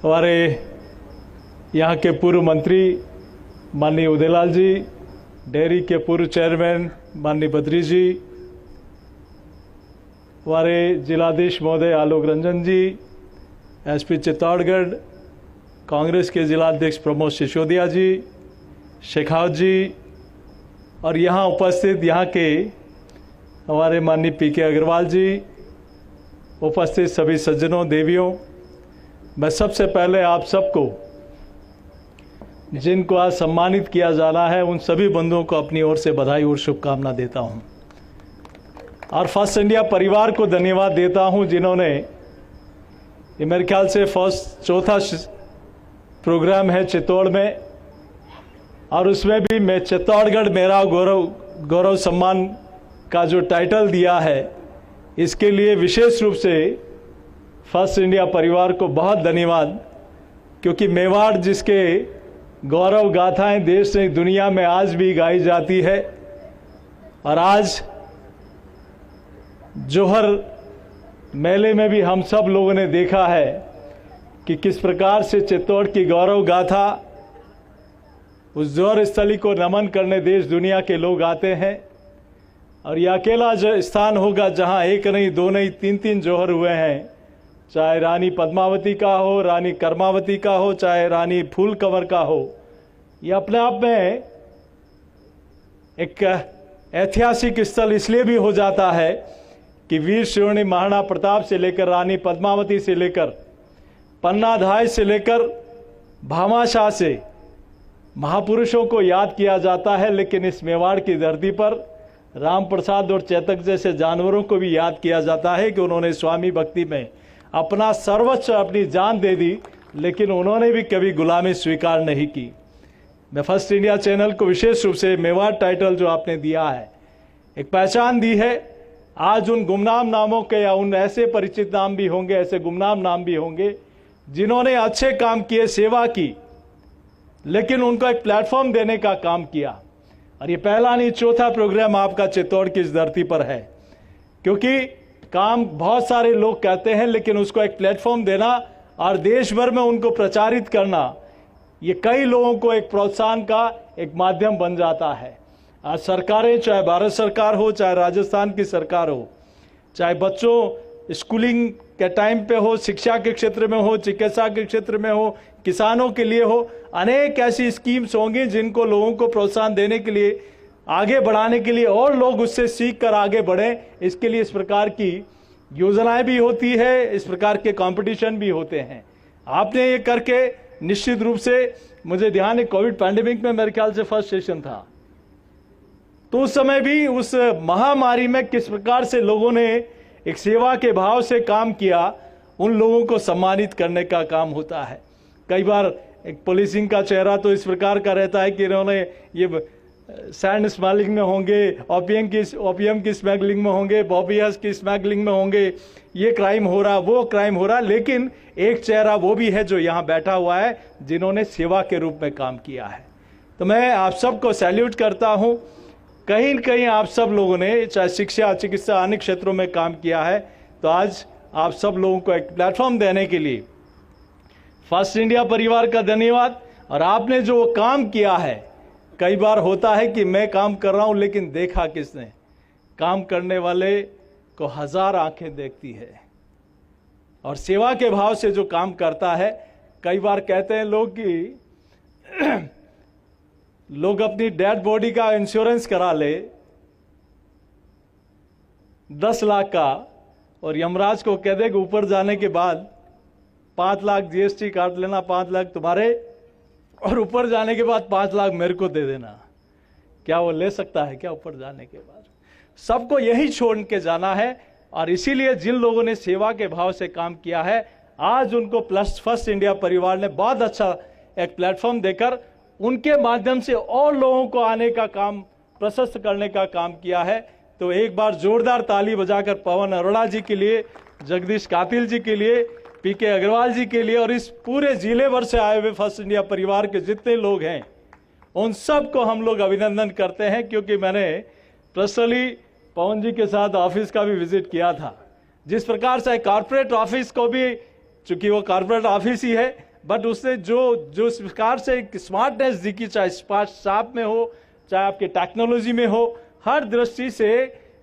हमारे यहाँ के पूर्व मंत्री माननीय उदयलाल जी, डेयरी के पूर्व चेयरमैन माननीय बद्री जी, हमारे जिलाधीश महोदय आलोक रंजन जी, एसपी चित्तौड़गढ़, कांग्रेस के जिलाध्यक्ष प्रमोद सिसोदिया जी, शेखावत जी, और यहाँ उपस्थित यहाँ के हमारे माननीय पीके अग्रवाल जी, उपस्थित सभी सज्जनों देवियों, मैं सबसे पहले आप सबको जिनको आज सम्मानित किया जाना है उन सभी बंधुओं को अपनी ओर से बधाई और शुभकामना देता हूं, और फर्स्ट इंडिया परिवार को धन्यवाद देता हूं जिन्होंने, ये मेरे ख्याल से चौथा प्रोग्राम है चित्तौड़ में, और उसमें भी मैं चित्तौड़गढ़ मेरा गौरव सम्मान का जो टाइटल दिया है, इसके लिए विशेष रूप से फर्स्ट इंडिया परिवार को बहुत धन्यवाद, क्योंकि मेवाड़ जिसके गौरव गाथाएं देश से दुनिया में आज भी गाई जाती है, और आज जोहर मेले में भी हम सब लोगों ने देखा है कि किस प्रकार से चित्तौड़ की गौरव गाथा, उस जोहर स्थली को नमन करने देश दुनिया के लोग आते हैं। और यह अकेला स्थान होगा जहां एक नहीं, दो नहीं, तीन जोहर हुए हैं, चाहे रानी पद्मावती का हो, रानी कर्मावती का हो, चाहे रानी फूल कंवर का हो। यह अपने आप में एक ऐतिहासिक स्थल इसलिए भी हो जाता है कि वीर शिरोमणि महाराणा प्रताप से लेकर रानी पद्मावती से लेकर पन्नाधाय से लेकर भामाशाह से महापुरुषों को याद किया जाता है, लेकिन इस मेवाड़ की धरती पर राम प्रसाद और चेतक जैसे जानवरों को भी याद किया जाता है कि उन्होंने स्वामी भक्ति में अपना सर्वस्व, अपनी जान दे दी, लेकिन उन्होंने भी कभी गुलामी स्वीकार नहीं की। मैं फर्स्ट इंडिया चैनल को विशेष रूप से मेवाड़ टाइटल जो आपने दिया है, एक पहचान दी है। आज उन गुमनाम नामों के या उन ऐसे परिचित नाम भी होंगे, ऐसे गुमनाम नाम भी होंगे जिन्होंने अच्छे काम किए, सेवा की, लेकिन उनको एक प्लेटफॉर्म देने का काम किया। और ये पहला नहीं, चौथा प्रोग्राम आपका चित्तौड़ की इस धरती पर है, क्योंकि काम बहुत सारे लोग कहते हैं, लेकिन उसको एक प्लेटफॉर्म देना और देश भर में उनको प्रचारित करना, ये कई लोगों को एक प्रोत्साहन का एक माध्यम बन जाता है। आज सरकारें, चाहे भारत सरकार हो, चाहे राजस्थान की सरकार हो, चाहे बच्चों स्कूलिंग के टाइम पे हो, शिक्षा के क्षेत्र में हो, चिकित्सा के क्षेत्र में हो, किसानों के लिए हो, अनेक ऐसी स्कीम्स होंगी जिनको लोगों को प्रोत्साहन देने के लिए, आगे बढ़ाने के लिए, और लोग उससे सीख कर आगे बढ़ें, इसके लिए इस प्रकार की योजनाएं भी होती है, इस प्रकार के कंपटीशन भी होते हैं। आपने ये करके निश्चित रूप से, मुझे ध्यान है कोविड पैंडेमिक में मेरे ख्याल से फर्स्ट सेशन था, तो उस समय भी उस महामारी में किस प्रकार से लोगों ने एक सेवा के भाव से काम किया, उन लोगों को सम्मानित करने का काम होता है। कई बार एक पुलिसिंग का चेहरा तो इस प्रकार का रहता है कि इन्होंने ये सैंड स्मगलिंग में होंगे, ओपियम की स्मगलिंग में होंगे, बॉबियस की स्मगलिंग में होंगे, ये क्राइम हो रहा, वो क्राइम हो रहा, लेकिन एक चेहरा वो भी है जो यहाँ बैठा हुआ है, जिन्होंने सेवा के रूप में काम किया है। तो मैं आप सबको सैल्यूट करता हूँ। कहीं न कहीं आप सब लोगों ने, चाहे शिक्षा, चिकित्सा, अन्य क्षेत्रों में काम किया है, तो आज आप सब लोगों को एक प्लेटफॉर्म देने के लिए फर्स्ट इंडिया परिवार का धन्यवाद। और आपने जो काम किया है, कई बार होता है कि मैं काम कर रहा हूं लेकिन देखा किसने, काम करने वाले को हजार आंखें देखती है, और सेवा के भाव से जो काम करता है, कई बार कहते हैं लोग कि लोग अपनी डेड बॉडी का इंश्योरेंस करा ले 10 लाख का, और यमराज को कह दे कि ऊपर जाने के बाद 5 लाख जीएसटी काट लेना, 5 लाख तुम्हारे, और ऊपर जाने के बाद 5 लाख मेरे को दे देना। क्या वो ले सकता है क्या ऊपर जाने के बाद? सबको यही छोड़ के जाना है। और इसीलिए जिन लोगों ने सेवा के भाव से काम किया है, आज उनको प्लस फर्स्ट इंडिया परिवार ने बहुत अच्छा एक प्लेटफॉर्म देकर उनके माध्यम से और लोगों को आने का काम, प्रशस्त करने का काम किया है। तो एक बार जोरदार ताली बजाकर पवन अरोड़ा जी के लिए, जगदीश कातिल जी के लिए, पीके अग्रवाल जी के लिए, और इस पूरे जिले भर से आए हुए फर्स्ट इंडिया परिवार के जितने लोग हैं, उन सब को हम लोग अभिनंदन करते हैं। क्योंकि मैंने पर्सनली पवन जी के साथ ऑफिस का भी विजिट किया था। जिस प्रकार से कॉर्पोरेट ऑफिस को भी, चूंकि वो कॉर्पोरेट ऑफिस ही है, बट उसने जो इस प्रकार से एक स्मार्टनेस दिखी, चाहे स्टाफ में हो, चाहे आपके टेक्नोलॉजी में हो, हर दृष्टि से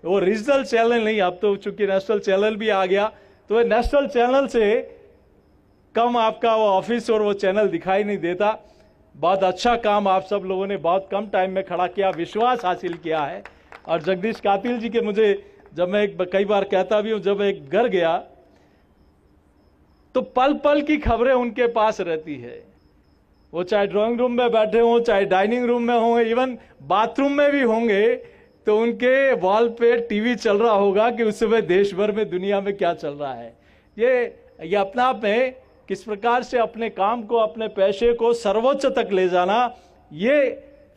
वो रीजनल चैनल नहीं, अब तो चूंकि नेशनल चैनल भी आ गया, तो नेशनल चैनल से कम आपका वो ऑफिस और वो चैनल दिखाई नहीं देता। बहुत अच्छा काम आप सब लोगों ने बहुत कम टाइम में खड़ा किया, विश्वास हासिल किया है। और जगदीश कातिल जी के मुझे, जब मैं कई बार कहता भी हूं, जब एक घर गया तो पल पल की खबरें उनके पास रहती है। वो चाहे ड्राइंग रूम में बैठे हों, चाहे डाइनिंग रूम में हों, इवन बाथरूम में भी होंगे, तो उनके वॉल पे टीवी चल रहा होगा कि उस समय देश भर में, दुनिया में क्या चल रहा है। ये अपना आप में किस प्रकार से अपने काम को, अपने पैसे को सर्वोच्च तक ले जाना, ये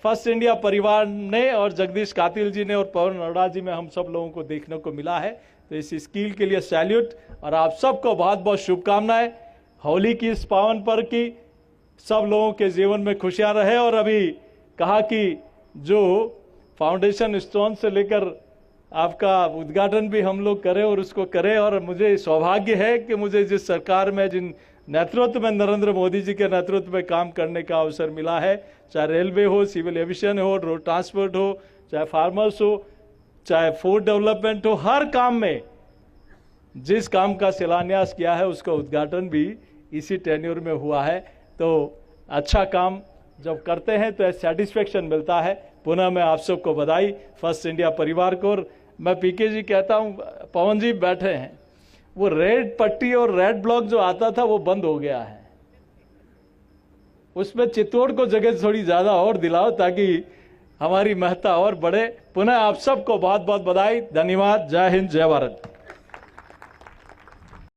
फर्स्ट इंडिया परिवार ने और जगदीश कातिल जी ने और पवन अरोड़ा जी में हम सब लोगों को देखने को मिला है। तो इस स्किल के लिए सैल्यूट, और आप सबको बहुत बहुत शुभकामनाएं। होली की इस पावन पर्व की सब लोगों के जीवन में खुशियां रहे। और अभी कहा कि जो फाउंडेशन स्टोन से लेकर आपका उद्घाटन भी हम लोग करें और उसको करें, और मुझे सौभाग्य है कि मुझे जिस सरकार में, जिन नेतृत्व में, नरेंद्र मोदी जी के नेतृत्व में काम करने का अवसर मिला है, चाहे रेलवे हो, सिविल एविएशन हो, रोड ट्रांसपोर्ट हो, चाहे फार्मर्स हो, चाहे फूड डेवलपमेंट हो, हर काम में जिस काम का शिलान्यास किया है उसका उद्घाटन भी इसी टेन्योर में हुआ है। तो अच्छा काम जब करते हैं तो सेटिस्फेक्शन मिलता है। पुनः मैं आप सबको बधाई, फर्स्ट इंडिया परिवार को। और मैं पीके जी कहता हूं, पवन जी बैठे हैं, वो रेड पट्टी और रेड ब्लॉक जो आता था वो बंद हो गया है, उसमें चित्तौड़ को जगह थोड़ी ज्यादा और दिलाओ ताकि हमारी महत्ता और बढ़े। पुनः आप सबको बहुत बहुत बधाई, धन्यवाद। जय हिंद, जय भारत।